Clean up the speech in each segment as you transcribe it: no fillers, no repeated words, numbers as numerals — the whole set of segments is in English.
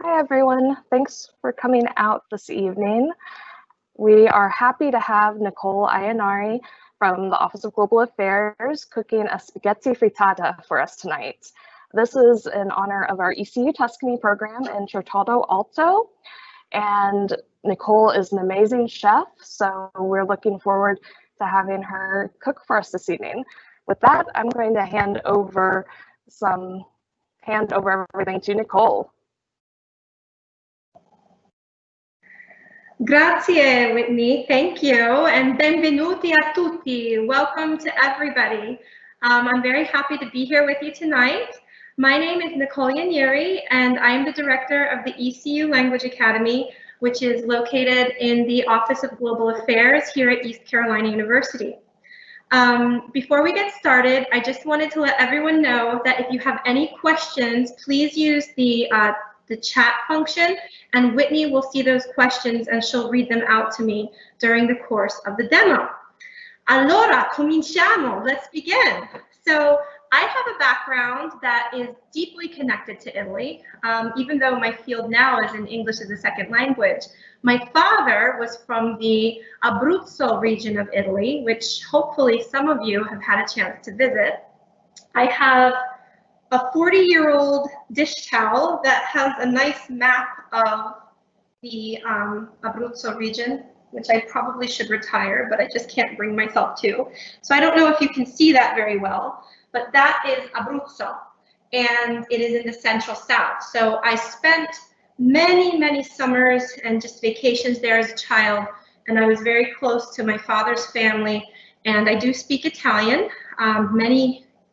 Hi, everyone. Thanks for coming out this evening. We are happy to have Nicole Iannari from the Office of Global Affairs cooking a spaghetti frittata for us tonight. This is in honor of our ECU Tuscany program in Certaldo Alto. And Nicole is an amazing chef, so we're looking forward to having her cook for us this evening. With that, I'm going to hand over everything to Nicole. Grazie, Whitney. Thank you. And benvenuti a tutti. Welcome to everybody. I'm very happy to be here with you tonight. My name is Nicole Iannari, and I'm the director of the ECU Language Academy, which is located in the Office of Global Affairs here at East Carolina University. Before we get started, I just wanted to let everyone know that if you have any questions, please use the chat function, and Whitney will see those questions and she'll read them out to me during the course of the demo. Allora, cominciamo. Let's begin. So I have a background that is deeply connected to Italy, even though my field now is in English as a second language. My father was from the Abruzzo region of Italy, which hopefully some of you have had a chance to visit. I have a 40-year-old dish towel that has a nice map of the Abruzzo region, which I probably should retire, but I just can't bring myself to. So I don't know if you can see that very well, but that is Abruzzo, and it is in the central south. So I spent many summers and just vacations there as a child, and I was very close to my father's family, and I do speak Italian.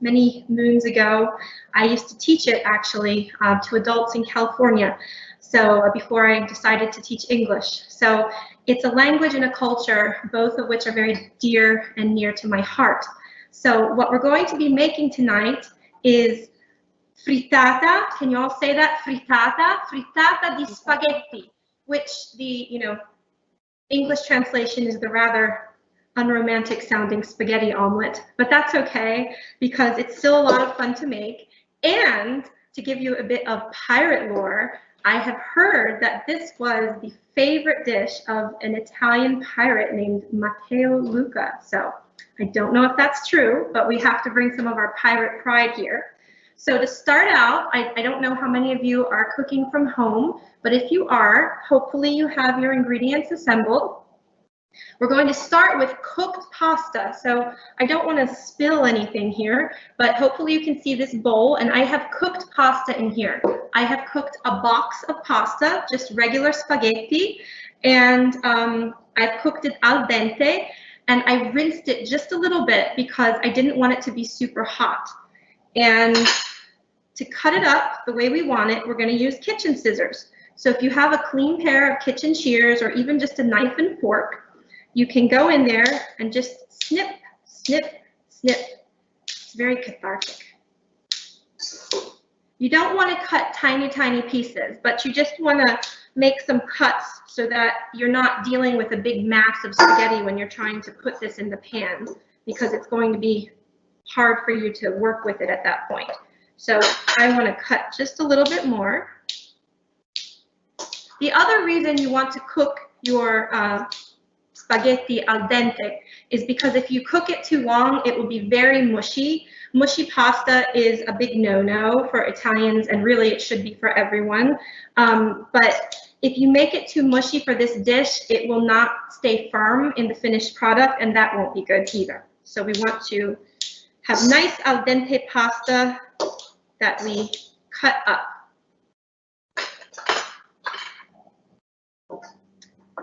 Many moons ago, I used to teach it actually to adults in California. So before I decided to teach English. So it's a language and a culture, both of which are very dear and near to my heart. So what we're going to be making tonight is frittata. Can you all say that? Frittata? Frittata di spaghetti, which the English translation is the rather unromantic sounding spaghetti omelet, but that's okay because it's still a lot of fun to make. And to give you a bit of pirate lore, I have heard that this was the favorite dish of an Italian pirate named Matteo Luca. So I don't know if that's true, but we have to bring some of our pirate pride here. So to start out, I don't know how many of you are cooking from home, but if you are, hopefully you have your ingredients assembled. We're going to start with cooked pasta. So I don't want to spill anything here, but hopefully you can see this bowl, and I have cooked pasta in here. I have cooked a box of pasta, just regular spaghetti, and I've cooked it al dente, and I rinsed it just a little bit because I didn't want it to be super hot. And to cut it up the way we want it, we're going to use kitchen scissors. So if you have a clean pair of kitchen shears or even just a knife and fork, you can go in there and just snip, snip, snip. It's very cathartic. You don't want to cut tiny pieces, but you just want to make some cuts so that you're not dealing with a big mass of spaghetti when you're trying to put this in the pan, because it's going to be hard for you to work with it at that point. So I want to cut just a little bit more. The other reason you want to cook your spaghetti al dente is because if you cook it too long, it will be very mushy. Mushy pasta is a big no-no for Italians, and really it should be for everyone. But if you make it too mushy for this dish, it will not stay firm in the finished product, and that won't be good either. So we want to have nice al dente pasta that we cut up.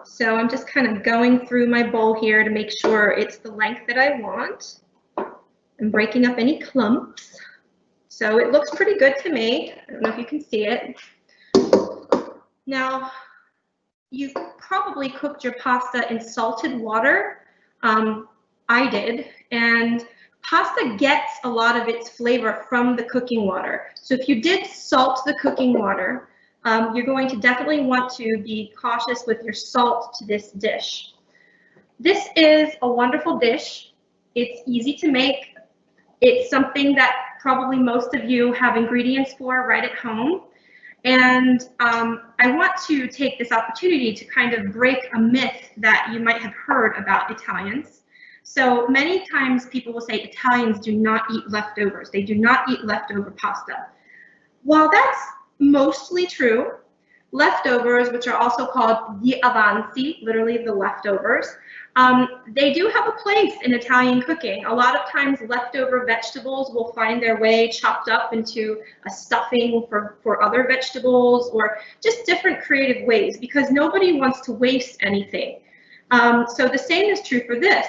So I'm just kind of going through my bowl here to make sure it's the length that I want. I'm breaking up any clumps. So it looks pretty good to me. I don't know if you can see it. Now, you've probably cooked your pasta in salted water. I did. And pasta gets a lot of its flavor from the cooking water. So if you did salt the cooking water, you're going to definitely want to be cautious with your salt to this dish. This is a wonderful dish. It's easy to make. It's something that probably most of you have ingredients for right at home. And I want to take this opportunity to kind of break a myth that you might have heard about Italians. So many times people will say Italians do not eat leftovers. They do not eat leftover pasta. While that's mostly true, leftovers, which are also called gli avanzi, literally the leftovers, they do have a place in Italian cooking. A lot of times leftover vegetables will find their way chopped up into a stuffing for other vegetables, or just different creative ways, because nobody wants to waste anything. So the same is true for this.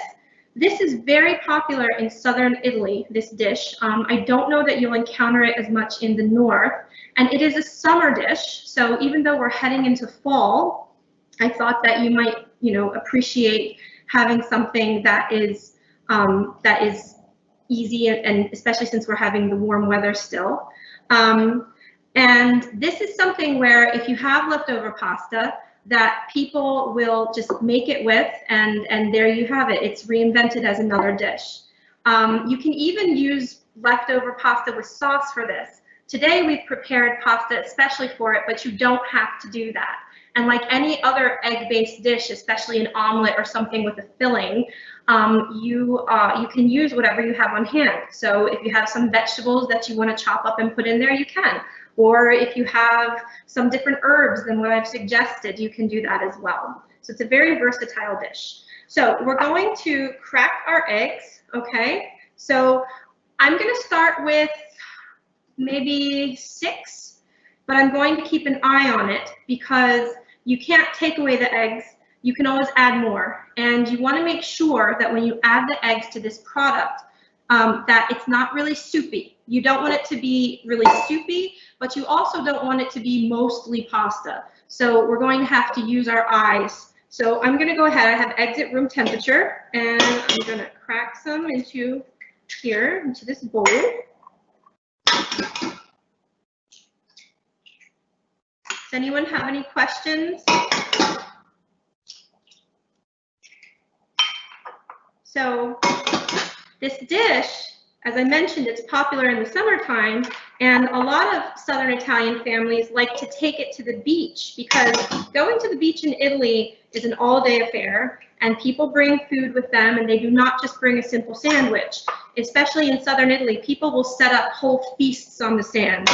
This is very popular in southern Italy, this dish. I don't know that you'll encounter it as much in the north, and it is a summer dish. So even though we're heading into fall, I thought that you might, appreciate having something that is easy, and especially since we're having the warm weather still. And this is something where if you have leftover pasta, that people will just make it with, and there you have it. It's reinvented as another dish. You can even use leftover pasta with sauce for this. Today we've prepared pasta especially for it, but you don't have to do that. And like any other egg-based dish, especially an omelet or something with a filling, you can use whatever you have on hand. So if you have some vegetables that you want to chop up and put in there, you can. Or if you have some different herbs than what I've suggested, you can do that as well. So it's a very versatile dish. So we're going to crack our eggs, okay? So I'm going to start with maybe 6, but I'm going to keep an eye on it because you can't take away the eggs. You can always add more. And you want to make sure that when you add the eggs to this product, that it's not really soupy. You don't want it to be really soupy, but you also don't want it to be mostly pasta. So we're going to have to use our eyes. So I'm going to go ahead. I have eggs at room temperature, and I'm going to crack some into here, into this bowl. Does anyone have any questions? So this dish, as I mentioned, it's popular in the summertime, and a lot of Southern Italian families like to take it to the beach, because going to the beach in Italy is an all-day affair, and people bring food with them, and they do not just bring a simple sandwich. Especially in Southern Italy, people will set up whole feasts on the sand.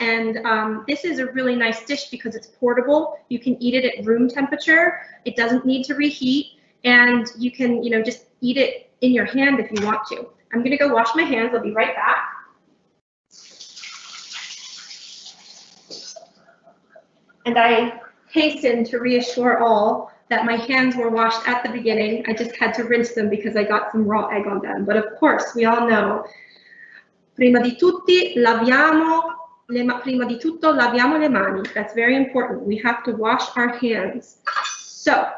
And this is a really nice dish because it's portable. You can eat it at room temperature. It doesn't need to reheat, and you can, just eat it in your hand if you want to. I'm going to go wash my hands. I'll be right back. And I hasten to reassure all that my hands were washed at the beginning. I just had to rinse them because I got some raw egg on them. But of course, we all know, prima di tutto laviamo le mani. That's very important. We have to wash our hands. So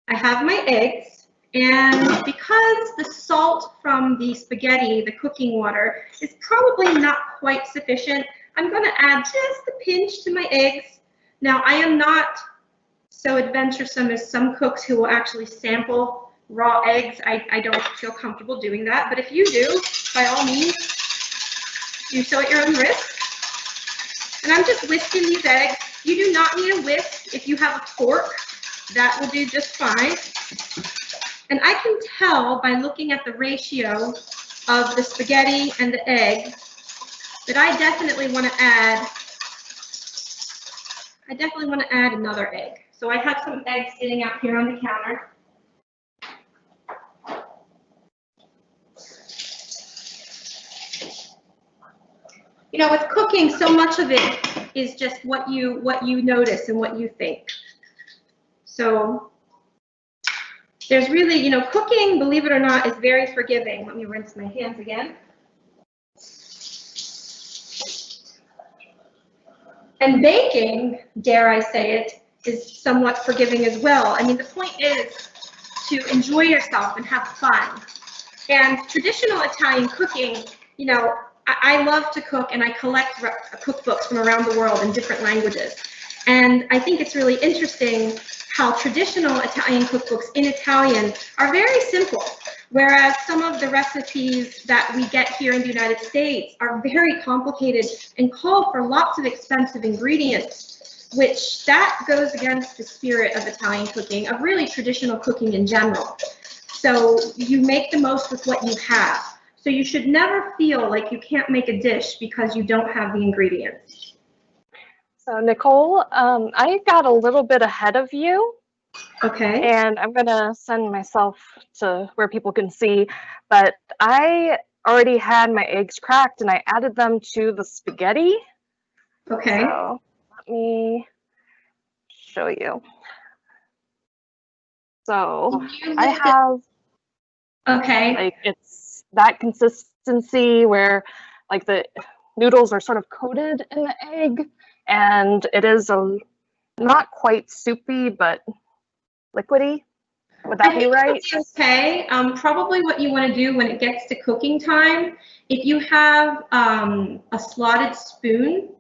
I have my eggs, and because the salt from the spaghetti, the cooking water, is probably not quite sufficient, I'm going to add just a pinch to my eggs. Now, I am not so adventuresome as some cooks who will actually sample raw eggs. I don't feel comfortable doing that, but if you do, by all means, do so at your own risk. And I'm just whisking these eggs. You do not need a whisk. If you have a fork, that will do just fine. And I can tell by looking at the ratio of the spaghetti and the egg that I definitely want to add another egg. So I have some eggs sitting out here on the counter. With cooking, so much of it is just what you notice and what you think. So there's really, cooking, believe it or not, is very forgiving. Let me rinse my hands again. And baking, dare I say it, is somewhat forgiving as well. I mean, the point is to enjoy yourself and have fun. And traditional Italian cooking, I love to cook, and I collect cookbooks from around the world in different languages. And I think it's really interesting how traditional Italian cookbooks in Italian are very simple. Whereas some of the recipes that we get here in the United States are very complicated and call for lots of expensive ingredients, which that goes against the spirit of Italian cooking, of really traditional cooking in general. So you make the most with what you have. So you should never feel like you can't make a dish because you don't have the ingredients. So Nicole, I got a little bit ahead of you. Okay. And I'm gonna send myself to where people can see, but I already had my eggs cracked and I added them to the spaghetti. Okay. So let me show you. So I have, okay, like, it's that consistency where like the noodles are sort of coated in the egg, and it is a not quite soupy, but liquidy. Would that be right? Okay. Probably what you want to do when it gets to cooking time, if you have a slotted spoon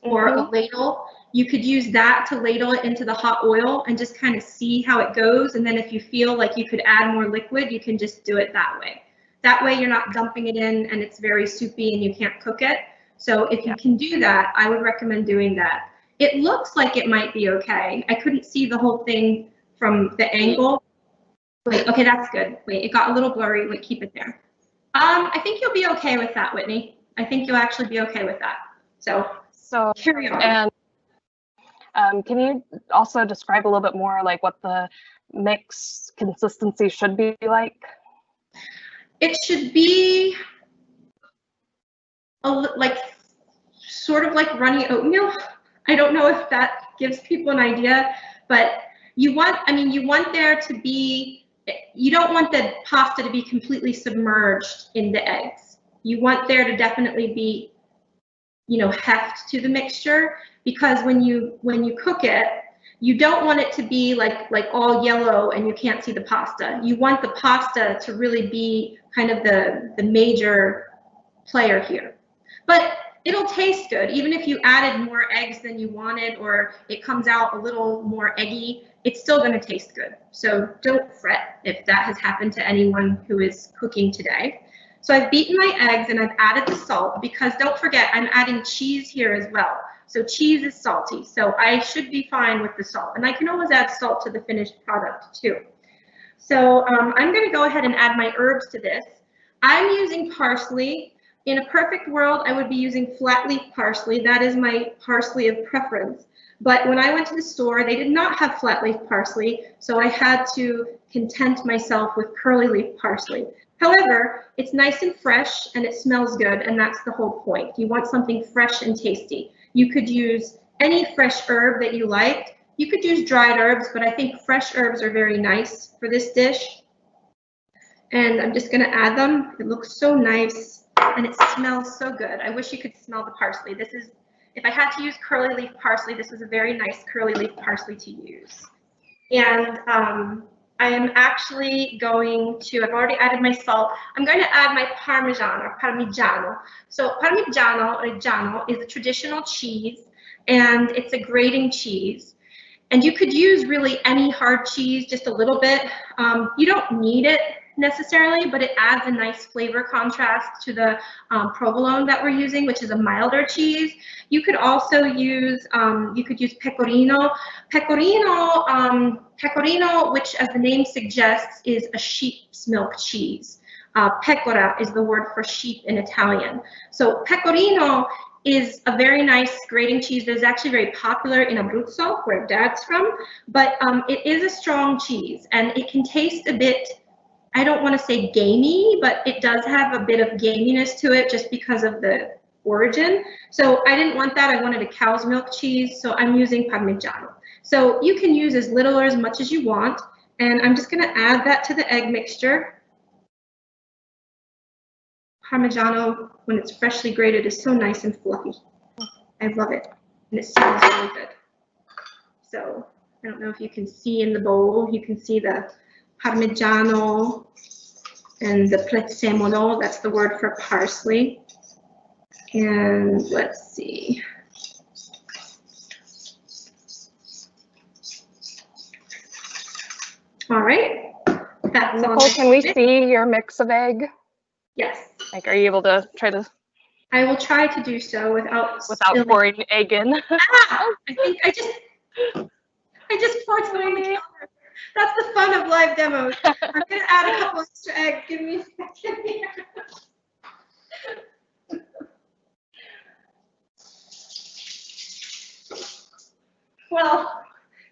or a ladle, you could use that to ladle it into the hot oil and just kind of see how it goes. And then if you feel like you could add more liquid, you can just do it that way. That way you're not dumping it in and it's very soupy and you can't cook it. So if you can do that, I would recommend doing that. It looks like it might be okay. I couldn't see the whole thing from the angle. Wait, okay, that's good. Wait, it got a little blurry. Wait, keep it there. I think you'll be okay with that, Whitney. I think you'll actually be okay with that. So carry on. And can you also describe a little bit more like what the mix consistency should be like? It should be like sort of like runny oatmeal. I don't know if that gives people an idea, but you want, I mean, you want there to be, you don't want the pasta to be completely submerged in the eggs. You want there to definitely be, you know, heft to the mixture, because when you cook it, you don't want it to be like all yellow and you can't see the pasta. You want the pasta to really be kind of the major player here. But it'll taste good, even if you added more eggs than you wanted, or it comes out a little more eggy, it's still going to taste good. So don't fret if that has happened to anyone who is cooking today. So I've beaten my eggs and I've added the salt, because don't forget, I'm adding cheese here as well. So cheese is salty, so I should be fine with the salt. And I can always add salt to the finished product too. So I'm going to go ahead and add my herbs to this. I'm using parsley. In a perfect world, I would be using flat leaf parsley. That is my parsley of preference. But when I went to the store, they did not have flat leaf parsley, so I had to content myself with curly leaf parsley. However, it's nice and fresh and it smells good, and that's the whole point. You want something fresh and tasty. You could use any fresh herb that you liked. You could use dried herbs, but I think fresh herbs are very nice for this dish. And I'm just going to add them. It looks so nice and it smells so good. I wish you could smell the parsley. This is, if I had to use curly leaf parsley, this is a very nice curly leaf parsley to use. And I am actually going to, I've already added my salt. I'm going to add my Parmesan or Parmigiano. So Parmigiano Reggiano is a traditional cheese, and it's a grating cheese. And you could use really any hard cheese, just a little bit. You don't need it necessarily, but it adds a nice flavor contrast to the provolone that we're using, which is a milder cheese. You could also use, pecorino. Pecorino, which as the name suggests, is a sheep's milk cheese. Pecora is the word for sheep in Italian. So pecorino is a very nice grating cheese that is actually very popular in Abruzzo, where Dad's from, but it is a strong cheese and it can taste a bit, I don't want to say gamey, but it does have a bit of gaminess to it just because of the origin. So I didn't want that. I wanted a cow's milk cheese, so I'm using Parmigiano. So you can use as little or as much as you want, and I'm just going to add that to the egg mixture. Parmigiano, when it's freshly grated, is so nice and fluffy. I love it, and it smells really good. So I don't know if you can see in the bowl, you can see the Parmigiano and the prezzemolo, that's the word for parsley. And let's see. All right, That's Nicole, on can we my see your mix of egg? Yes. Like, are you able to try to I will try to do so without without pouring egg in? Ah! I think I just poured some on the counter. That's the fun of live demos. I'm gonna add a couple extra eggs. Give me a second here. Well,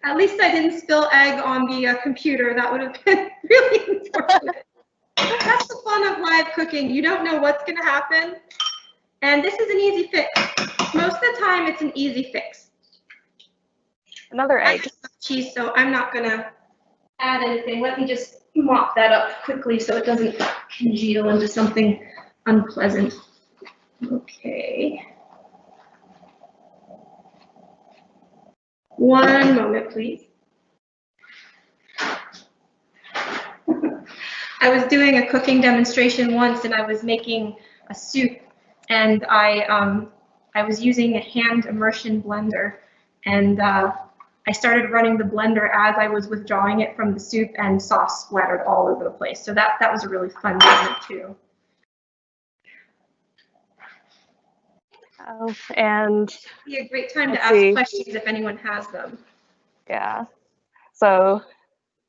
at least I didn't spill egg on the computer. That would have been really unfortunate. That's the fun of live cooking. You don't know what's gonna happen. And this is an easy fix. Most of the time, it's an easy fix. Another I egg. have cheese, so I'm not gonna add anything. Let me just mop that up quickly so it doesn't congeal into something unpleasant. Okay. One moment, please. I was doing a cooking demonstration once, and I was making a soup, and I was using a hand immersion blender, and I started running the blender as I was withdrawing it from the soup, and sauce splattered all over the place. So that was a really fun moment too. Oh, and It'd be a great time to let's ask see. questions if anyone has them. Yeah. So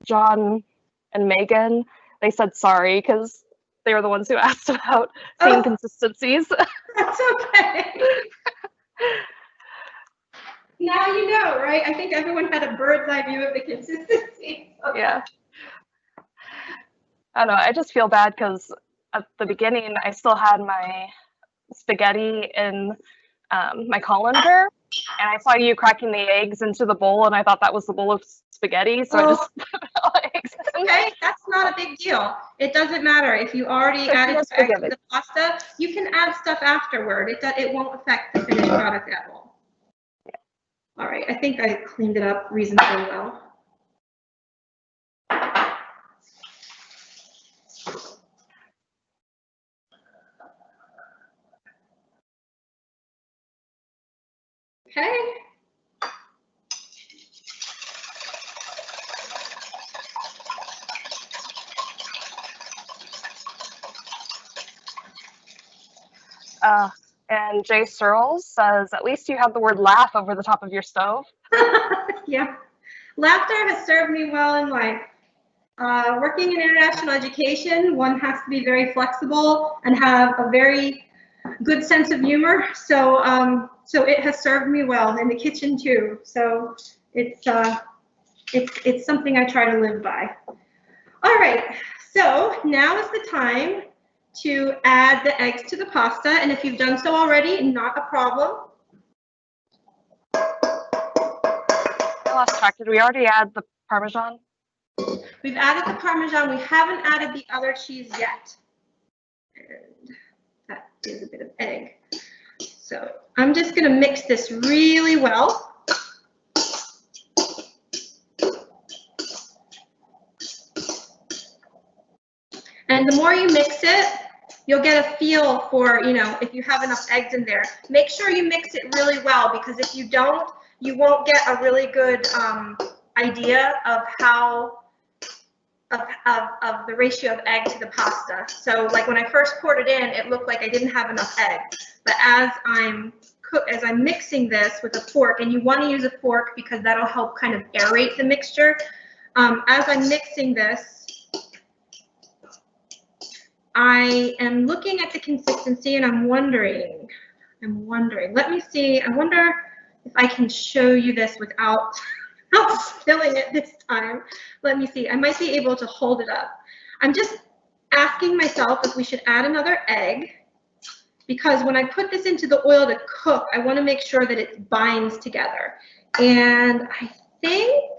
John and Megan, they said sorry because they were the ones who asked about seeing Oh. consistencies. That's okay. Now you know, right? I think everyone had a bird's eye view of the consistency. Okay. Yeah. I don't know. I just feel bad because at the beginning I still had my spaghetti in my colander, and I saw you cracking the eggs into the bowl, and I thought that was the bowl of spaghetti, so I just put all the eggs in. Okay, that's not a big deal. It doesn't matter if you already added eggs to the pasta. You can add stuff afterward. It won't affect the finished product at all. All right, I think I cleaned it up reasonably well. Okay. And Jay Searles says, at least you have the word laugh over the top of your stove. Yeah. Laughter has served me well in life. Working in international education, one has to be very flexible and have a very good sense of humor. So it has served me well in the kitchen too. So it's something I try to live by. All right, so now is the time to add the eggs to the pasta, and if you've done so already, not a problem. I lost track. Did we already add the Parmesan? We've added the Parmesan. We haven't added the other cheese yet. And that is a bit of egg. So I'm just going to mix this really well. And the more you mix it, you'll get a feel for, if you have enough eggs in there. Make sure you mix it really well, because if you don't, you won't get a really good idea of how of the ratio of egg to the pasta. So like when I first poured it in, it looked like I didn't have enough egg. But as I'm mixing this with a fork, and you want to use a fork because that'll help kind of aerate the mixture. As I'm mixing this, I am looking at the consistency, and I'm wondering, let me see, I wonder if I can show you this without spilling it this time. Let me see, I might be able to hold it up. I'm just asking myself if we should add another egg, because when I put this into the oil to cook, I want to make sure that it binds together. And I think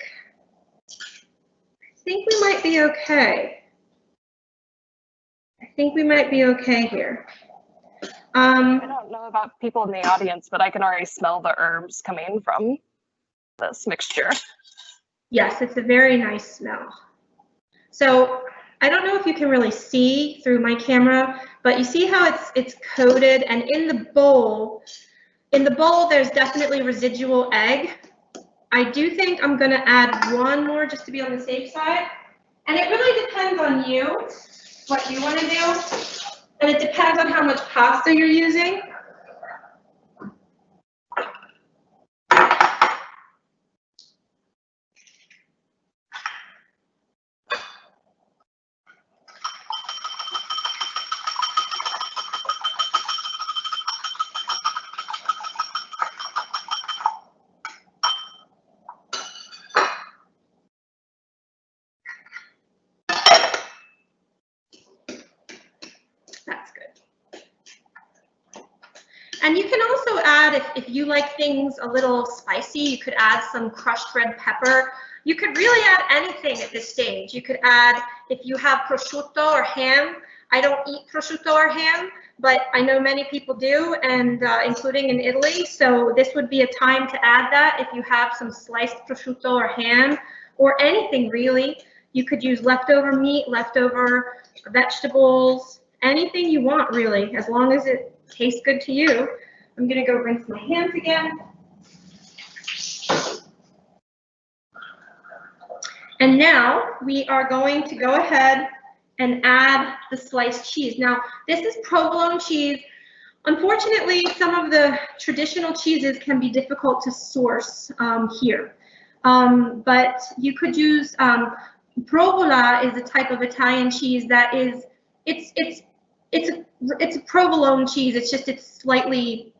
we might be okay. I think we might be okay here. I don't know about people in the audience, but I can already smell the herbs coming from this mixture. Yes, it's a very nice smell. So I don't know if you can really see through my camera, but you see how it's coated, and in the bowl there's definitely residual egg. I do think I'm gonna add one more just to be on the safe side. And it really depends on you, what you want to do. And it depends on how much pasta you're using. That's good. And you can also add, if you like things a little spicy, you could add some crushed red pepper. You could really add anything at this stage. You could add, if you have prosciutto or ham. I don't eat prosciutto or ham, but I know many people do, and including in Italy. So this would be a time to add that if you have some sliced prosciutto or ham, or anything really. You could use leftover meat, leftover vegetables, anything you want really, as long as it tastes good to you. I'm gonna go rinse my hands again. And now we are going to go ahead and add the sliced cheese. Now, this is provolone cheese. Unfortunately, some of the traditional cheeses can be difficult to source here. But you could use provola is a type of Italian cheese that is, it's a provolone cheese. It's slightly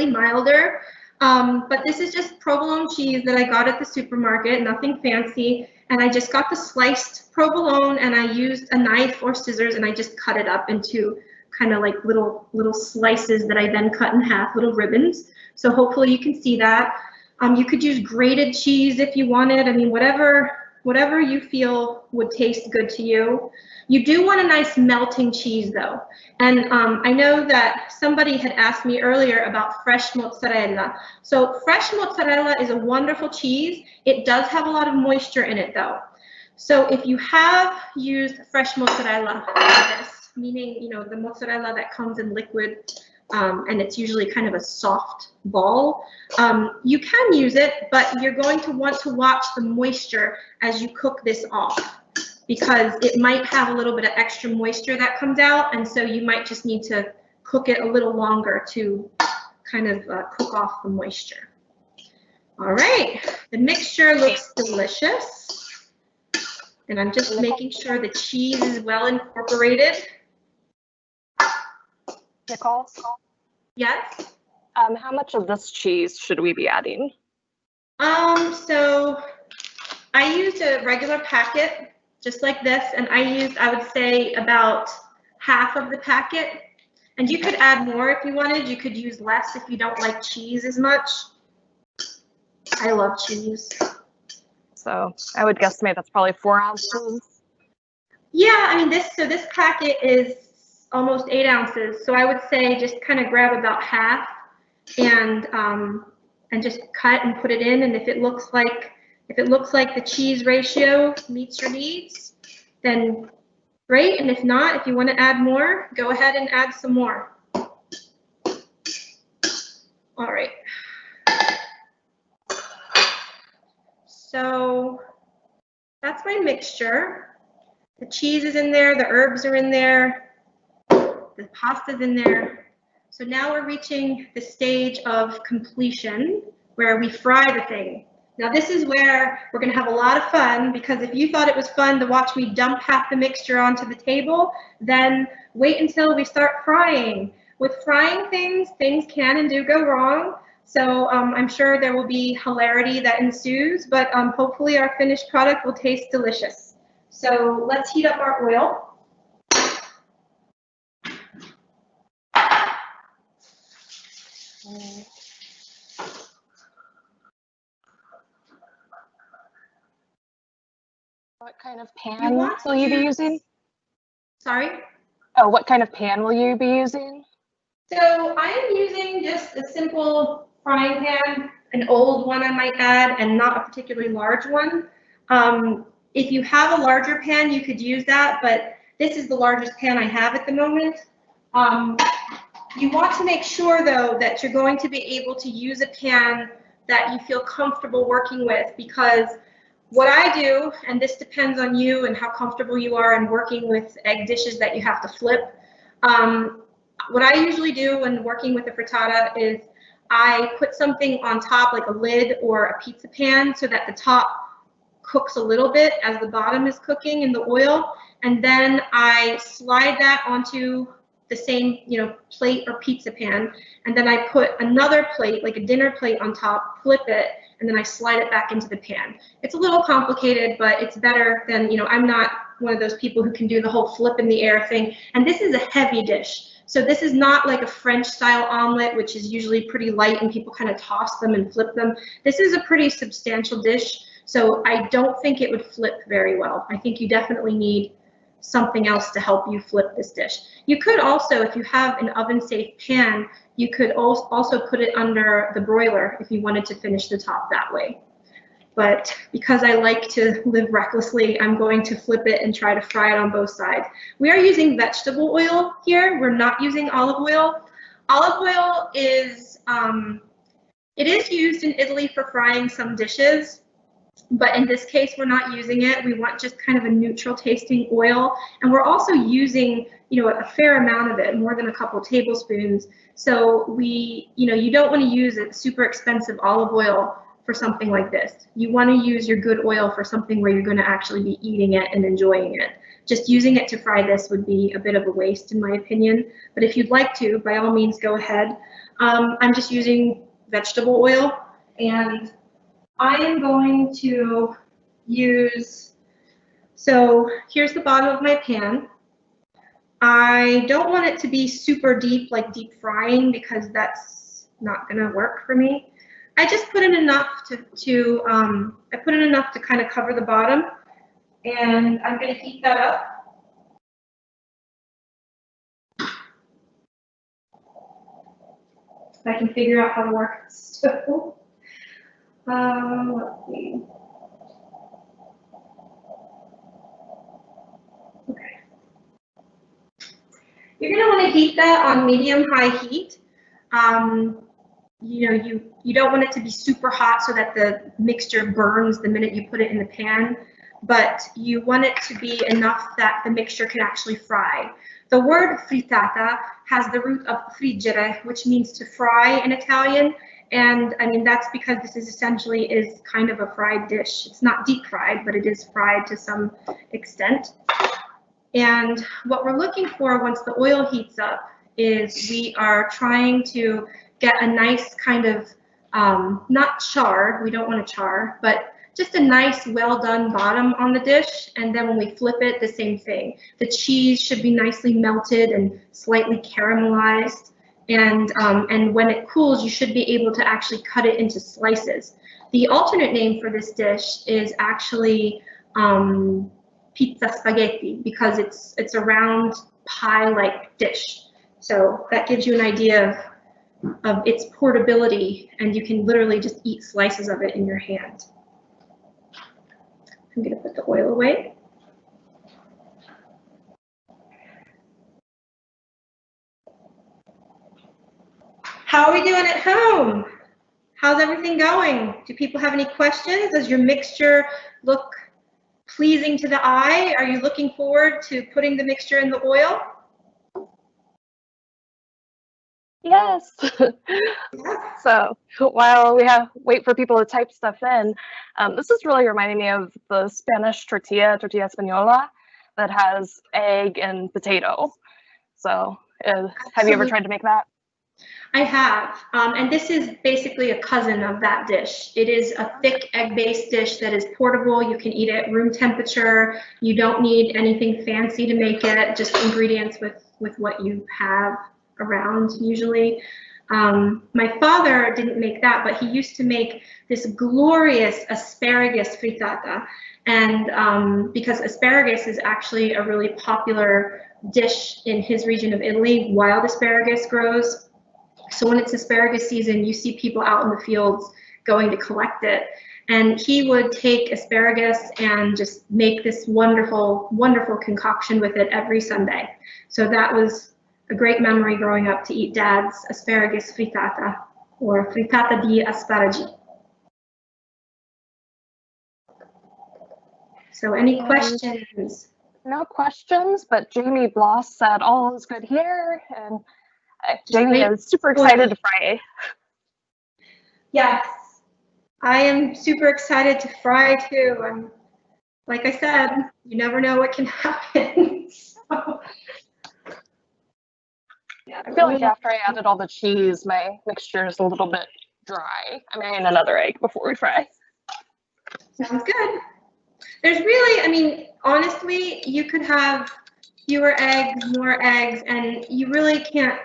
milder. But this is just provolone cheese that I got at the supermarket, nothing fancy. And I just got the sliced provolone, and I used a knife or scissors, and I just cut it up into kind of like little slices that I then cut in half, little ribbons. So hopefully you can see that. You could use grated cheese if you wanted. I mean, whatever you feel would taste good to you. You do want a nice melting cheese though. And I know that somebody had asked me earlier about fresh mozzarella. So fresh mozzarella is a wonderful cheese. It does have a lot of moisture in it though. So if you have used fresh mozzarella like this, meaning, you know, the mozzarella that comes in liquid, and it's usually kind of a soft ball, you can use it, but you're going to want to watch the moisture as you cook this off, because it might have a little bit of extra moisture that comes out, and so you might just need to cook it a little longer to kind of cook off the moisture. All right, the mixture looks delicious, and I'm just making sure the cheese is well incorporated. Nicole? Yes? How much of this cheese should we be adding? So I used a regular packet, just like this, and I would say about half of the packet. And you could add more if you wanted. You could use less if you don't like cheese as much. I love cheese. So I would guesstimate that's probably 4 ounces. Yeah, I mean, this packet is almost 8 ounces. So I would say just kind of grab about half and just cut and put it in. And if it looks like the cheese ratio meets your needs, then great. And if not, if you want to add more, go ahead and add some more. All right. So that's my mixture. The cheese is in there, the herbs are in there, the pasta's in there. So now we're reaching the stage of completion where we fry the thing. Now this is where we're gonna have a lot of fun, because if you thought it was fun to watch me dump half the mixture onto the table, then wait until we start frying. With frying things can and do go wrong. So I'm sure there will be hilarity that ensues, but hopefully our finished product will taste delicious. So let's heat up our oil. What kind of pan will you be using? Sorry? Oh, what kind of pan will you be using? So I am using just a simple frying pan, an old one I might add, and not a particularly large one. If you have a larger pan, you could use that, but this is the largest pan I have at the moment. You want to make sure, though, that you're going to be able to use a pan that you feel comfortable working with, because what I do, and this depends on you and how comfortable you are in working with egg dishes that you have to flip. What I usually do when working with a frittata is I put something on top, like a lid or a pizza pan, so that the top cooks a little bit as the bottom is cooking in the oil, and then I slide that onto the same, plate or pizza pan, and then I put another plate, like a dinner plate, on top, flip it, and then I slide it back into the pan. It's a little complicated, but it's better than, I'm not one of those people who can do the whole flip in the air thing. And this is a heavy dish. So this is not like a French style omelet, which is usually pretty light and people kind of toss them and flip them. This is a pretty substantial dish. So I don't think it would flip very well. I think you definitely need something else to help you flip this dish. You could also, if you have an oven safe pan, you could also put it under the broiler if you wanted to finish the top that way. But because I like to live recklessly, I'm going to flip it and try to fry it on both sides. We are using vegetable oil here. We're not using olive oil. Olive oil is, it is used in Italy for frying some dishes, but in this case, we're not using it. We want just kind of a neutral tasting oil. And we're also using, a fair amount of it, more than a couple tablespoons. So you don't want to use a super expensive olive oil for something like this. You want to use your good oil for something where you're going to actually be eating it and enjoying it. Just using it to fry this would be a bit of a waste, in my opinion. But if you'd like to, by all means, go ahead. I'm just using vegetable oil, and I am going to use, so here's the bottom of my pan. I don't want it to be super deep, like deep frying, because that's not gonna work for me. I just put in enough I put in enough to kind of cover the bottom, and I'm gonna heat that up. If I can figure out how to work the stove. Let's see. Okay. You're going to want to heat that on medium-high heat. You don't want it to be super hot so that the mixture burns the minute you put it in the pan, but you want it to be enough that the mixture can actually fry. The word frittata has the root of friggere, which means to fry in Italian. And I mean, that's because this is essentially kind of a fried dish. It's not deep fried, but it is fried to some extent. And what we're looking for once the oil heats up is we are trying to get a nice kind of, not char, we don't want to char, but just a nice well done bottom on the dish. And then when we flip it, the same thing. The cheese should be nicely melted and slightly caramelized. And when it cools, you should be able to actually cut it into slices. The alternate name for this dish is actually pizza spaghetti, because it's a round pie-like dish. So that gives you an idea of its portability, and you can literally just eat slices of it in your hand. I'm going to put the oil away. How are we doing at home? How's everything going? Do people have any questions? Does your mixture look pleasing to the eye? Are you looking forward to putting the mixture in the oil? Yes. So while we wait for people to type stuff in, this is really reminding me of the Spanish tortilla española, that has egg and potato. So have you ever tried to make that? I have, and this is basically a cousin of that dish. It is a thick egg-based dish that is portable. You can eat it room temperature. You don't need anything fancy to make it, just ingredients with what you have around usually. My father didn't make that, but he used to make this glorious asparagus frittata. And because asparagus is actually a really popular dish in his region of Italy, wild asparagus grows. So when it's asparagus season, you see people out in the fields going to collect it. And he would take asparagus and just make this wonderful, wonderful concoction with it every Sunday. So that was a great memory growing up, to eat Dad's asparagus frittata, or frittata di asparagi. So any questions? No questions, but Jamie Bloss said all is good here, and Jamie is super excited to fry. Yes, I am super excited to fry too. And like I said, you never know what can happen. So, yeah, I feel like after I added all the cheese, my mixture is a little bit dry. I may add another egg before we fry. Sounds good. There's really, I mean, honestly, you could have fewer eggs, more eggs, and you really can't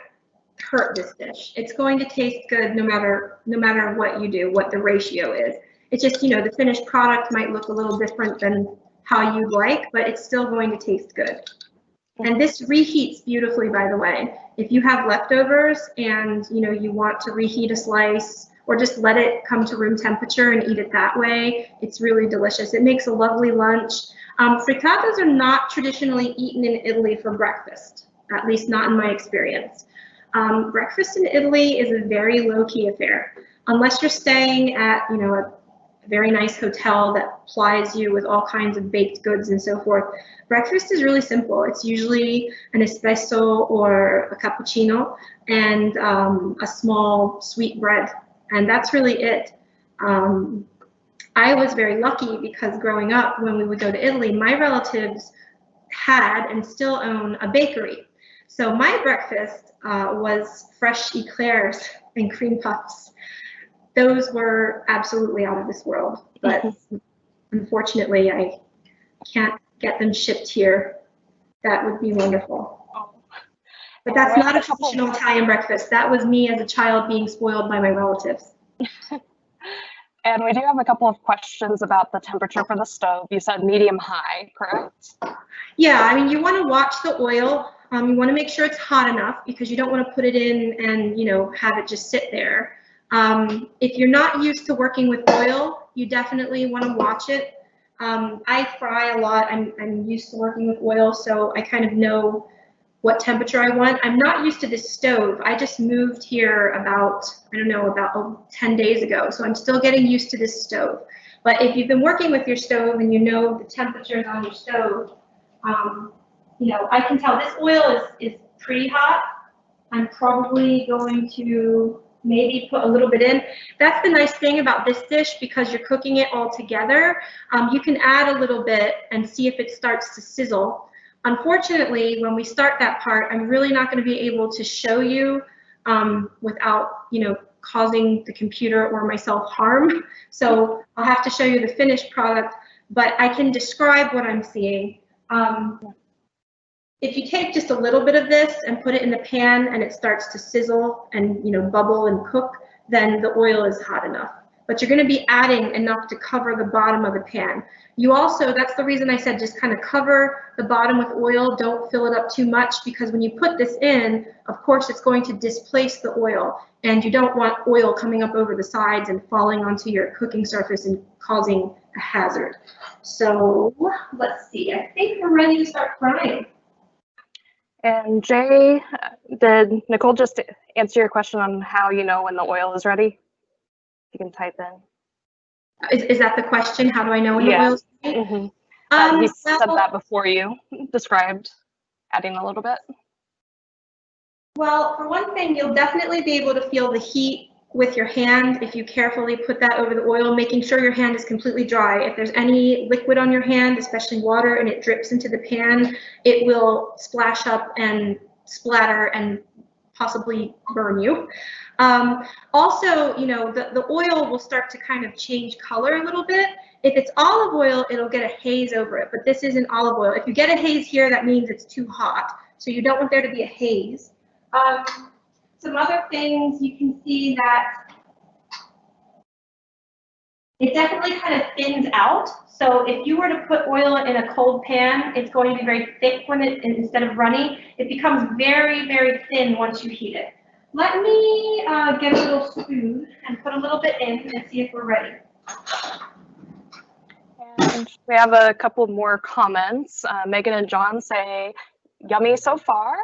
hurt this dish. It's going to taste good no matter what you do, what the ratio is. It's just, you know, the finished product might look a little different than how you like, but it's still going to taste good. And this reheats beautifully, by the way. If you have leftovers and, you know, you want to reheat a slice or just let it come to room temperature and eat it that way, it's really delicious. It makes a lovely lunch. Frittatas are not traditionally eaten in Italy for breakfast, at least not in my experience. Breakfast in Italy is a very low-key affair. Unless you're staying at, you know, a very nice hotel that plies you with all kinds of baked goods and so forth. Breakfast is really simple. It's usually an espresso or a cappuccino and a small sweet bread, and that's really it. I was very lucky because growing up, when we would go to Italy, my relatives had and still own a bakery. So my breakfast was fresh eclairs and cream puffs. Those were absolutely out of this world, but unfortunately I can't get them shipped here. That would be wonderful. But that's not a traditional Italian breakfast. That was me as a child being spoiled by my relatives. And we do have a couple of questions about the temperature for the stove. You said medium high, correct? Yeah, I mean, you want to watch the oil. You want to make sure it's hot enough because you don't want to put it in and, you know, have it just sit there. If you're not used to working with oil, you definitely want to watch it. I fry a lot. I'm used to working with oil, so I kind of know what temperature I want. I'm not used to this stove. I just moved here about, I don't know, about 10 days ago, so I'm still getting used to this stove. But if you've been working with your stove and you know the temperatures on your stove, you know, I can tell this oil is pretty hot. I'm probably going to maybe put a little bit in. That's the nice thing about this dish, because you're cooking it all together. You can add a little bit and see if it starts to sizzle. Unfortunately, when we start that part, I'm really not going to be able to show you without, you know, causing the computer or myself harm. So I'll have to show you the finished product, but I can describe what I'm seeing. If you take just a little bit of this and put it in the pan and it starts to sizzle and, you know, bubble and cook, then the oil is hot enough. But you're going to be adding enough to cover the bottom of the pan. You also, that's the reason I said just kind of cover the bottom with oil. Don't fill it up too much, because when you put this in, of course, it's going to displace the oil, and you don't want oil coming up over the sides and falling onto your cooking surface and causing a hazard. So let's see, I think we're ready to start frying. And Jay, did Nicole just answer your question on how you know when the oil is ready? You can type in. Is that the question? How do I know when the oil's ready? He said that before you described adding a little bit. Well, for one thing, you'll definitely be able to feel the heat with your hand if you carefully put that over the oil, making sure your hand is completely dry. If there's any liquid on your hand, especially water, and it drips into the pan, it will splash up and splatter and possibly burn you. Also, you know, the oil will start to kind of change color a little bit. If it's olive oil, it'll get a haze over it, but this isn't olive oil. If you get a haze here, that means it's too hot. So you don't want there to be a haze. Some other things, you can see that it definitely kind of thins out. So if you were to put oil in a cold pan, it's going to be very thick when instead of runny. It becomes very, very thin once you heat it. Let me get a little spoon and put a little bit in and see if we're ready. And we have a couple more comments. Megan and John say, yummy so far.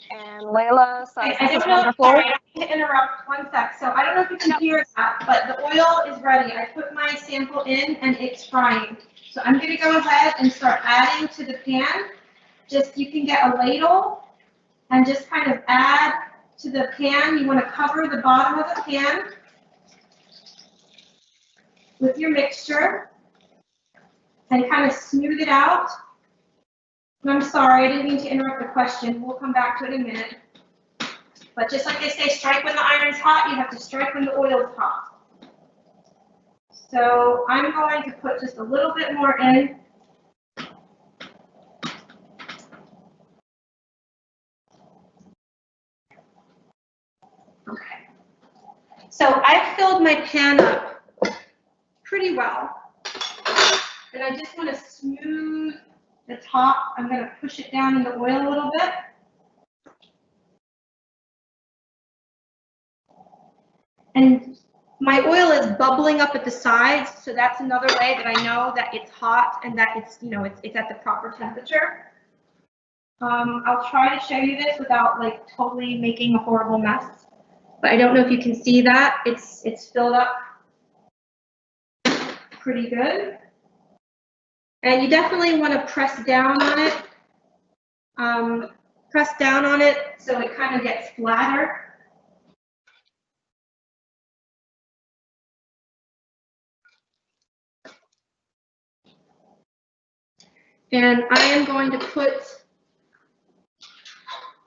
And Layla says, this is wonderful. Sorry, I need to interrupt 1 sec. So I don't know if you can hear that, but the oil is ready. I put my sample in and it's frying. So I'm going to go ahead and start adding to the pan. Just, you can get a ladle and just kind of add to the pan. You want to cover the bottom of the pan with your mixture and kind of smooth it out. I'm sorry, I didn't mean to interrupt the question. We'll come back to it in a minute. But just like they say, strike when the iron's hot, you have to strike when the oil's hot. So I'm going to put just a little bit more in. Okay. So I've filled my pan up pretty well. And I just want to smooth the top. I'm going to push it down in the oil a little bit. And my oil is bubbling up at the sides, so that's another way that I know that it's hot and that it's, it's at the proper temperature. I'll try to show you this without like totally making a horrible mess. But I don't know if you can see that. It's filled up pretty good. And you definitely want to press down on it. Press down on it so it kind of gets flatter. And I am going to put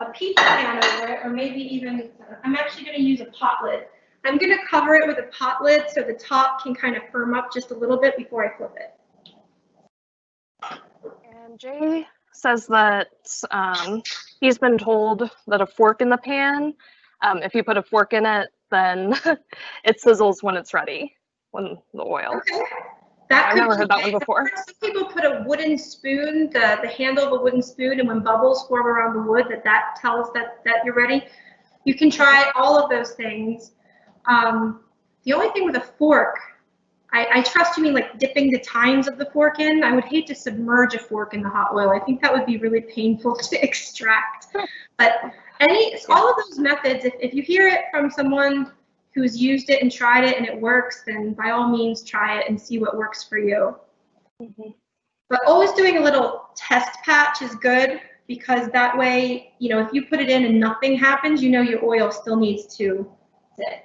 a pizza pan over it, or maybe even, I'm actually going to use a pot lid. I'm going to cover it with a pot lid so the top can kind of firm up just a little bit before I flip it. And Jay says that he's been told that a fork in the pan, if you put a fork in it, then it sizzles when it's ready, when the oil. Okay. I've never heard that one before. Some people put a wooden spoon, the handle of a wooden spoon, and when bubbles form around the wood, that tells that you're ready. You can try all of those things. The only thing with a fork, I trust you mean like dipping the tines of the fork in. I would hate to submerge a fork in the hot oil. I think that would be really painful to extract. But all of those methods, if you hear it from someone who's used it and tried it and it works, then by all means try it and see what works for you. Mm-hmm. But always doing a little test patch is good, because that way, if you put it in and nothing happens, your oil still needs to sit.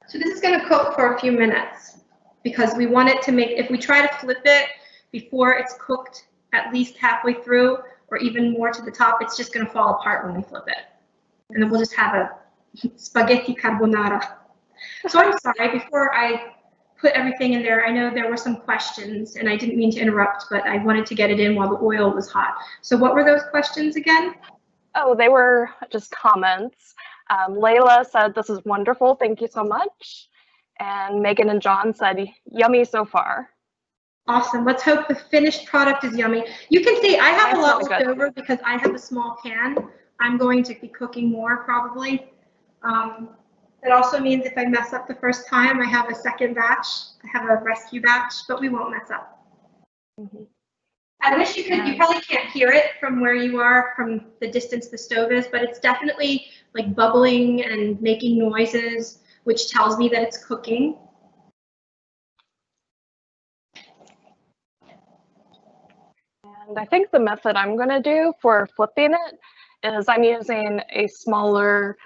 So this is going to cook for a few minutes, because we want it to if we try to flip it before it's cooked at least halfway through or even more to the top, it's just going to fall apart when we flip it. And then we'll just have a spaghetti carbonara. So I'm sorry, before I put everything in there, I know there were some questions and I didn't mean to interrupt, but I wanted to get it in while the oil was hot. So what were those questions again? Oh, they were just comments. Layla said, "This is wonderful. Thank you so much." And Megan and John said, "Yummy so far." Awesome. Let's hope the finished product is yummy. You can see I have a lot left over because I have a small pan. I'm going to be cooking more probably. That also means if I mess up the first time, I have a second batch. I have a rescue batch, but we won't mess up. Mm-hmm. I wish you could, you probably can't hear it from where you are, from the distance the stove is, but it's definitely like bubbling and making noises, which tells me that it's cooking. And I think the method I'm going to do for flipping it is I'm using a smaller,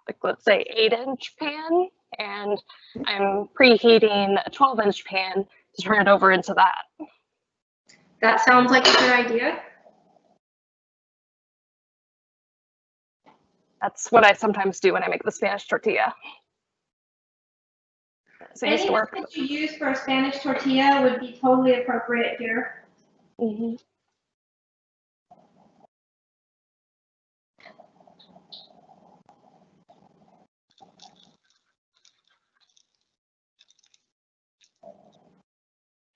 like let's say 8-inch pan, and I'm preheating a 12-inch pan to turn it over into that. That sounds like a good idea. That's what I sometimes do when I make the Spanish tortilla. So any method you use for a Spanish tortilla would be totally appropriate here. Mm-hmm.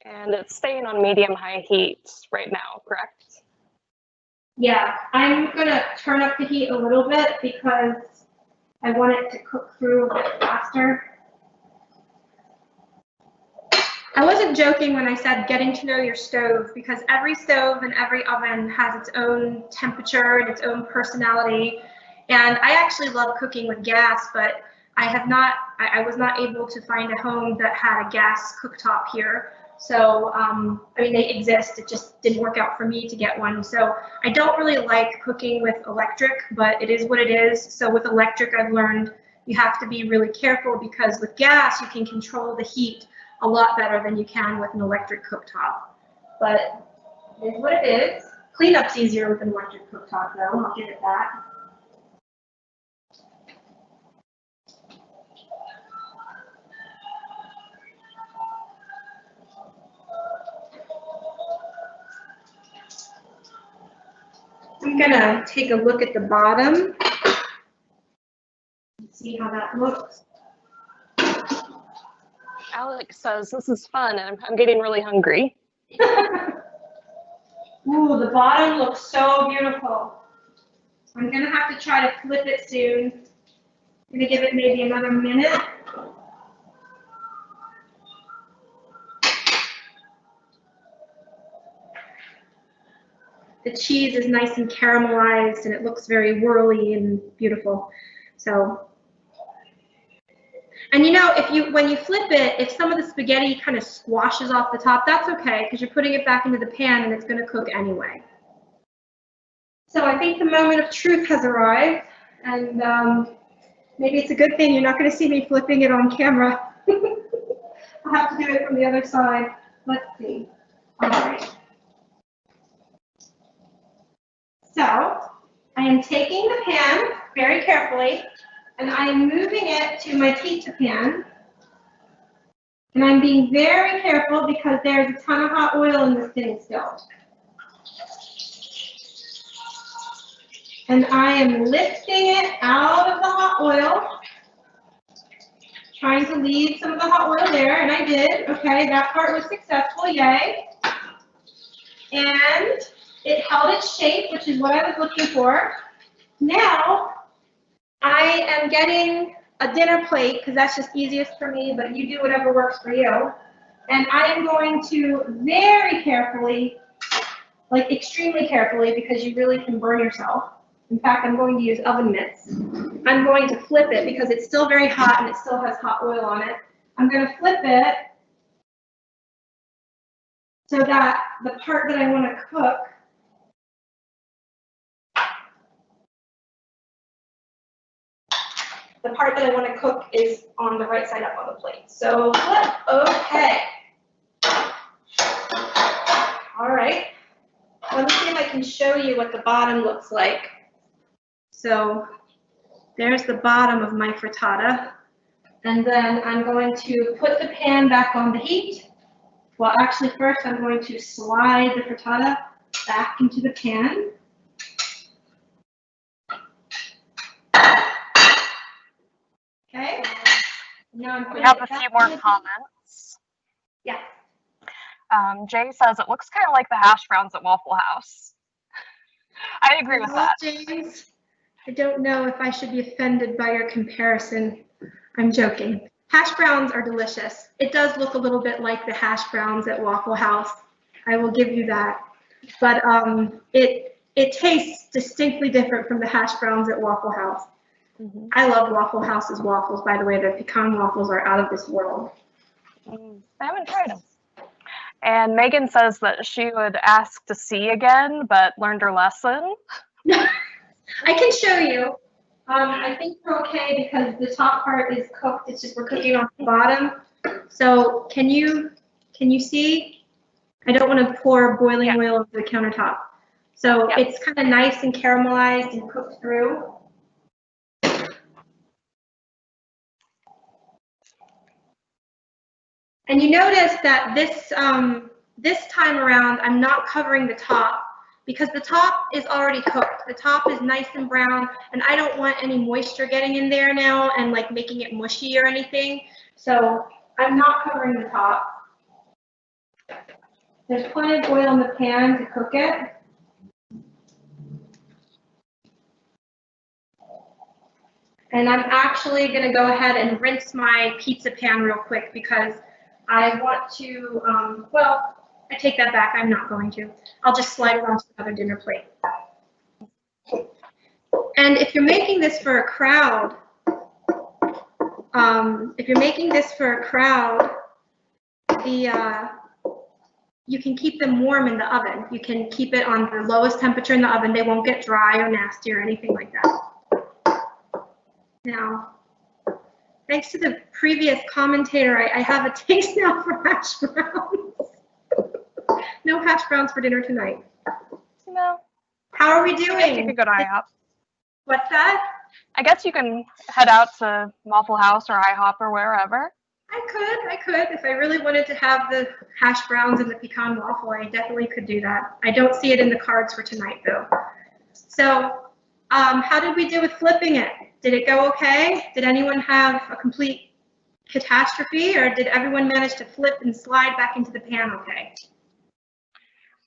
And it's staying on medium-high heat right now, correct? Yeah, I'm going to turn up the heat a little bit because I want it to cook through a bit faster. I wasn't joking when I said getting to know your stove, because every stove and every oven has its own temperature and its own personality. And I actually love cooking with gas, but I was not able to find a home that had a gas cooktop here. So, I mean, they exist, it just didn't work out for me to get one. So I don't really like cooking with electric, but it is what it is. So with electric, I've learned you have to be really careful, because with gas, you can control the heat a lot better than you can with an electric cooktop. But it is what it is. Cleanup's easier with an electric cooktop, though, I'll give it that. I'm gonna take a look at the bottom, see how that looks. Alex says, this is fun, and I'm getting really hungry. Ooh, the bottom looks so beautiful. I'm gonna have to try to flip it soon. I'm gonna give it maybe another minute. The cheese is nice and caramelized, and it looks very whirly and beautiful. So, and you know, when you flip it, if some of the spaghetti kind of squashes off the top, that's okay, because you're putting it back into the pan and it's going to cook anyway. So I think the moment of truth has arrived, and maybe it's a good thing you're not going to see me flipping it on camera. I'll have to do it from the other side. Let's see. All right. So I am taking the pan very carefully, and I am moving it to my pizza pan. And I'm being very careful because there's a ton of hot oil in this thing still. And I am lifting it out of the hot oil, trying to leave some of the hot oil there, and I did. Okay, that part was successful, yay. And it held its shape, which is what I was looking for. Now, I am getting a dinner plate, because that's just easiest for me, but you do whatever works for you. And I am going to very carefully, like extremely carefully, because you really can burn yourself. In fact, I'm going to use oven mitts. I'm going to flip it because it's still very hot and it still has hot oil on it. I'm going to flip it so that the part that I want to cook is on the right side up on the plate. So flip, okay. All right. Let me see if I can show you what the bottom looks like. So there's the bottom of my frittata. And then I'm going to put the pan back on the heat. Well, actually, first I'm going to slide the frittata back into the pan. Okay. Now We have a few more comments. Yeah. Jay says, it looks kind of like the hash browns at Waffle House. I agree with that. James, I don't know if I should be offended by your comparison. I'm joking. Hash browns are delicious. It does look a little bit like the hash browns at Waffle House. I will give you that. But it tastes distinctly different from the hash browns at Waffle House. Mm-hmm. I love Waffle House's waffles, by the way. The pecan waffles are out of this world. I haven't tried them. And Megan says that she would ask to see again, but learned her lesson. I can show you. I think we're okay because the top part is cooked. It's just we're cooking off the bottom. So can you see? I don't want to pour boiling oil over the countertop. So it's kind of nice and caramelized and cooked through. And you notice that this time around, I'm not covering the top because the top is already cooked. The top is nice and brown, and I don't want any moisture getting in there now and like making it mushy or anything. So I'm not covering the top. There's plenty of oil in the pan to cook it. And I'm actually going to go ahead and rinse my pizza pan real quick because I want to, well, I take that back. I'm not going to. I'll just slide it onto another dinner plate. And if you're making this for a crowd, you can keep them warm in the oven. You can keep it on the lowest temperature in the oven. They won't get dry or nasty or anything like that. Now, thanks to the previous commentator, I have a taste now for hash browns. No hash browns for dinner tonight. No. How are we doing? You could go to IHOP. What's that? I guess you can head out to Waffle House or IHOP or wherever. I could. If I really wanted to have the hash browns and the pecan waffle, I definitely could do that. I don't see it in the cards for tonight, though. So, how did we do with flipping it? Did it go okay? Did anyone have a complete catastrophe, or did everyone manage to flip and slide back into the pan okay?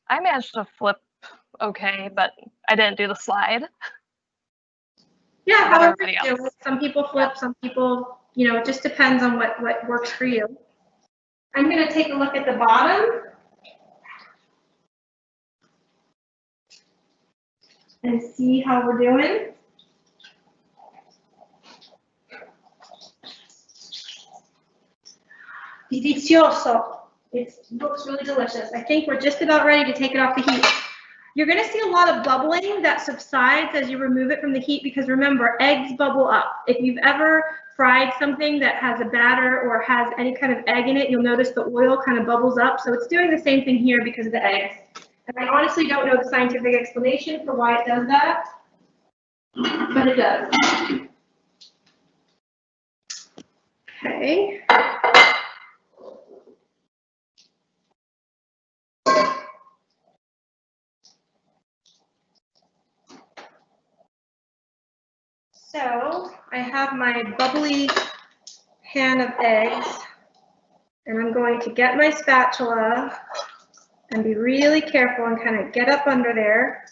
I managed to flip okay, but I didn't do the slide. Yeah, Not however everybody you do. else. Some people flip, some people, you know, it just depends on what works for you. I'm going to take a look at the bottom and see how we're doing. Delicioso. It looks really delicious. I think we're just about ready to take it off the heat. You're going to see a lot of bubbling that subsides as you remove it from the heat because remember, eggs bubble up. If you've ever fried something that has a batter or has any kind of egg in it, you'll notice the oil kind of bubbles up. So it's doing the same thing here because of the eggs. And I honestly don't know the scientific explanation for why it does that, but it does. Okay. So I have my bubbly pan of eggs, and I'm going to get my spatula and be really careful and kind of get up under there.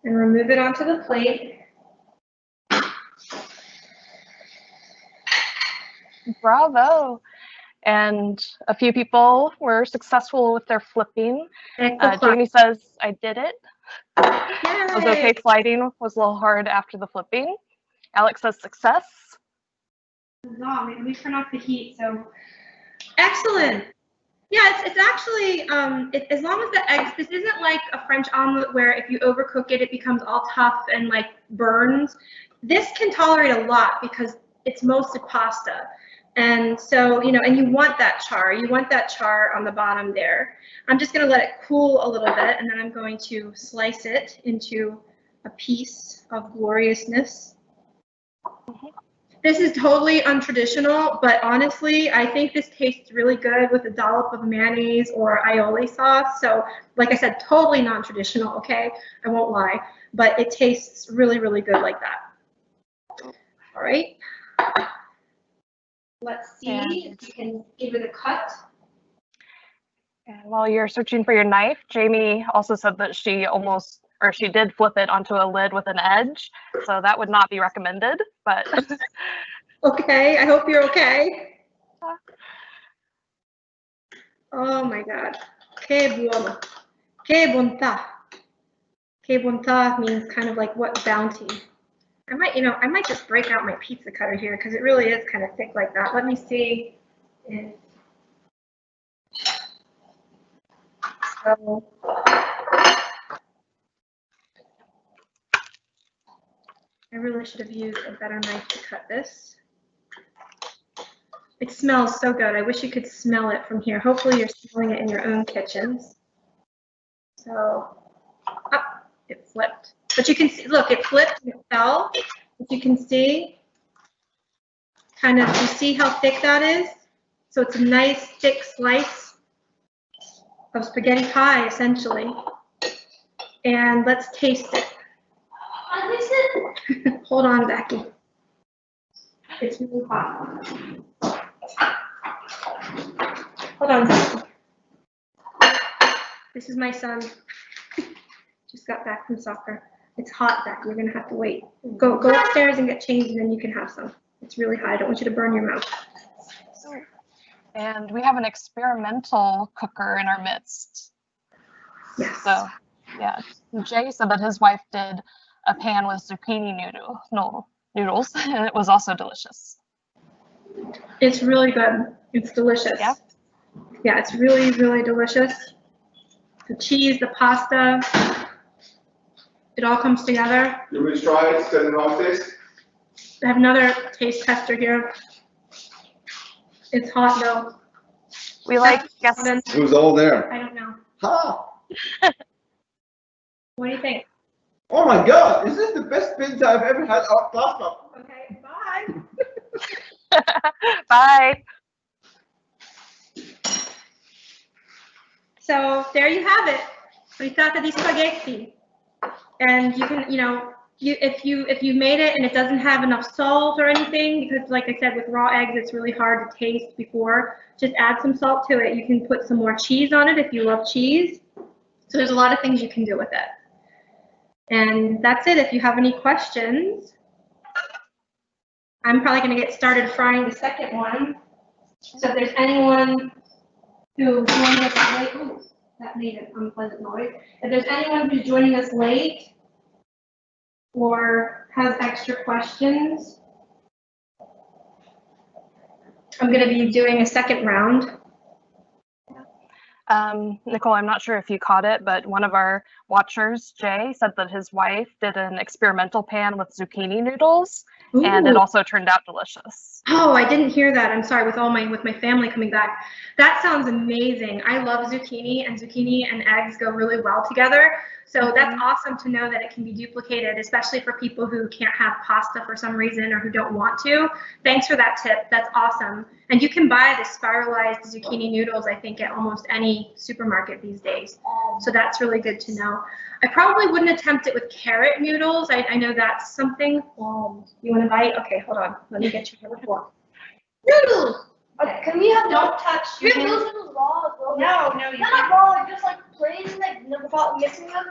And remove it onto the plate. Bravo. And a few people were successful with their flipping. Jamie says, I did it. I was okay sliding, was a little hard after the flipping. Alex says success. No, maybe we turn off the heat, so. Excellent. Yeah, it's actually, as long as the eggs, this isn't like a French omelet where if you overcook it, it becomes all tough and like burns. This can tolerate a lot because it's mostly pasta. And so, you know, and you want that char. You want that char on the bottom there. I'm just going to let it cool a little bit, and then I'm going to slice it into a piece of gloriousness. This is totally untraditional, but honestly, I think this tastes really good with a dollop of mayonnaise or aioli sauce. So, like I said, totally non-traditional, okay? I won't lie, but it tastes really, really good like that. All right. Let's see if we can give it a cut. And while you're searching for your knife, Jamie also said that she did flip it onto a lid with an edge. So that would not be recommended, but. Okay, I hope you're okay. Oh my God. Que buono. Que bontà. Que bontà means kind of like what bounty. I might just break out my pizza cutter here because it really is kind of thick like that. Let me see if so. I really should have used a better knife to cut this. It smells so good. I wish you could smell it from here. Hopefully you're smelling it in your own kitchens. So, it flipped. But you can see, look, it flipped and it fell. If you can see, kind of, you see how thick that is? So it's a nice thick slice of spaghetti pie, essentially. And let's taste it. Hold on, Becky. It's really hot. Hold on, Becky. This is my son. Just got back from soccer. It's hot, Beck. You're gonna have to wait. Go upstairs and get changed, and then you can have some. It's really hot. I don't want you to burn your mouth. And we have an experimental cooker in our midst. Yes. So, yeah, Jay said that his wife did a pan with zucchini noodles, and it was also delicious. It's really good. It's delicious. Yeah. Yeah, it's really, really delicious. The cheese, the pasta, it all comes together. You want me to try it? Tell me how it tastes? I have another taste tester here. It's hot though. We like guests. Who's all there? I don't know. Huh? What do you think? Oh my God! Is this the best pizza I've ever had? Oh, pasta. Okay, bye. Bye. So there you have it. Frittata di spaghetti. And you can, if you made it and it doesn't have enough salt or anything, because like I said, with raw eggs, it's really hard to taste before, just add some salt to it. You can put some more cheese on it if you love cheese. So there's a lot of things you can do with it. And that's it. If you have any questions, I'm probably going to get started frying the second one. So if there's anyone who joined us late, ooh, that made an unpleasant noise. If there's anyone who's joining us late or has extra questions, I'm going to be doing a second round. Nicole, I'm not sure if you caught it, but one of our watchers, Jay, said that his wife did an experimental pan with zucchini noodles, and it also turned out delicious. Oh, I didn't hear that. I'm sorry, with my family coming back. That sounds amazing. I love zucchini and eggs go really well together. So that's awesome to know that it can be duplicated, especially for people who can't have pasta for some reason or who don't want to. Thanks for that tip. That's awesome. And you can buy the spiralized zucchini noodles, I think, at almost any supermarket these days. So that's really good to know. I probably wouldn't attempt it with carrot noodles. I know that's something. You want to bite? Okay, hold on. Let me get you a fork. Noodles! Okay. Can we have Don't touch you your have hands. those noodles raw as well? No, you Not can't. raw, like just like plain, like without mixing them.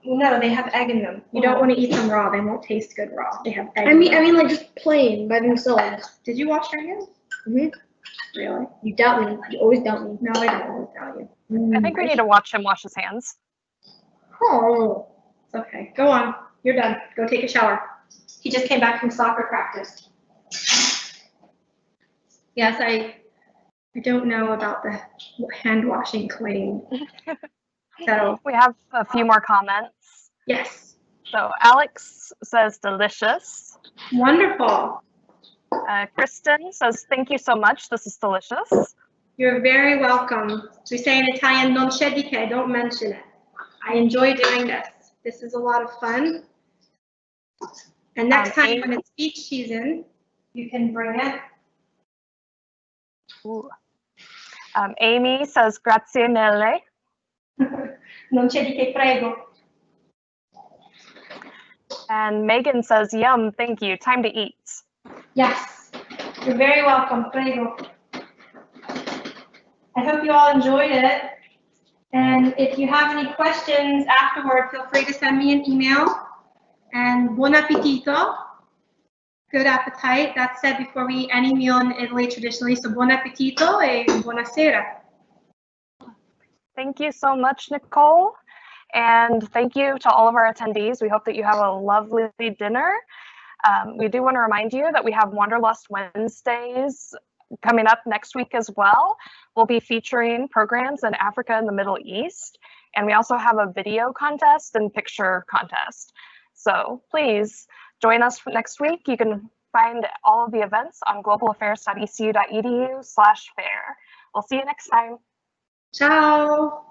No, they have egg in them. You don't want to eat them raw. They won't taste good raw. They have egg. I mean like just plain by themselves. Did you wash your hands? Mhm. Really? You doubt me. You always doubt me. No, I don't always doubt you. I think we need to watch him wash his hands. Oh. It's okay. Go on. You're done. Go take a shower. He just came back from soccer practice. Yes, I don't know about the hand washing claim. So We have a few more comments. yes. So Alex says delicious. Wonderful. Kristen says, thank you so much. This is delicious. You're very welcome. We say in Italian, non c'è di che, don't mention it. I enjoy doing this. This is a lot of fun. And next time when it's beach season, you can bring it. Ooh. Amy says, grazie mille. Non c'è di che, prego. And Megan says, yum, thank you. Time to eat. Yes, you're very welcome, prego. I hope you all enjoyed it. And if you have any questions afterward, feel free to send me an email. And buon appetito. Good appetite. That's said before we eat any meal in Italy traditionally. So buon appetito e buonasera. Thank you so much, Nicole. And thank you to all of our attendees. We hope that you have a lovely dinner. We do want to remind you that we have Wanderlust Wednesdays coming up next week as well. We'll be featuring programs in Africa and the Middle East. And we also have a video contest and picture contest. So please join us next week. You can find all of the events on globalaffairs.ecu.edu/fair. We'll see you next time. Ciao.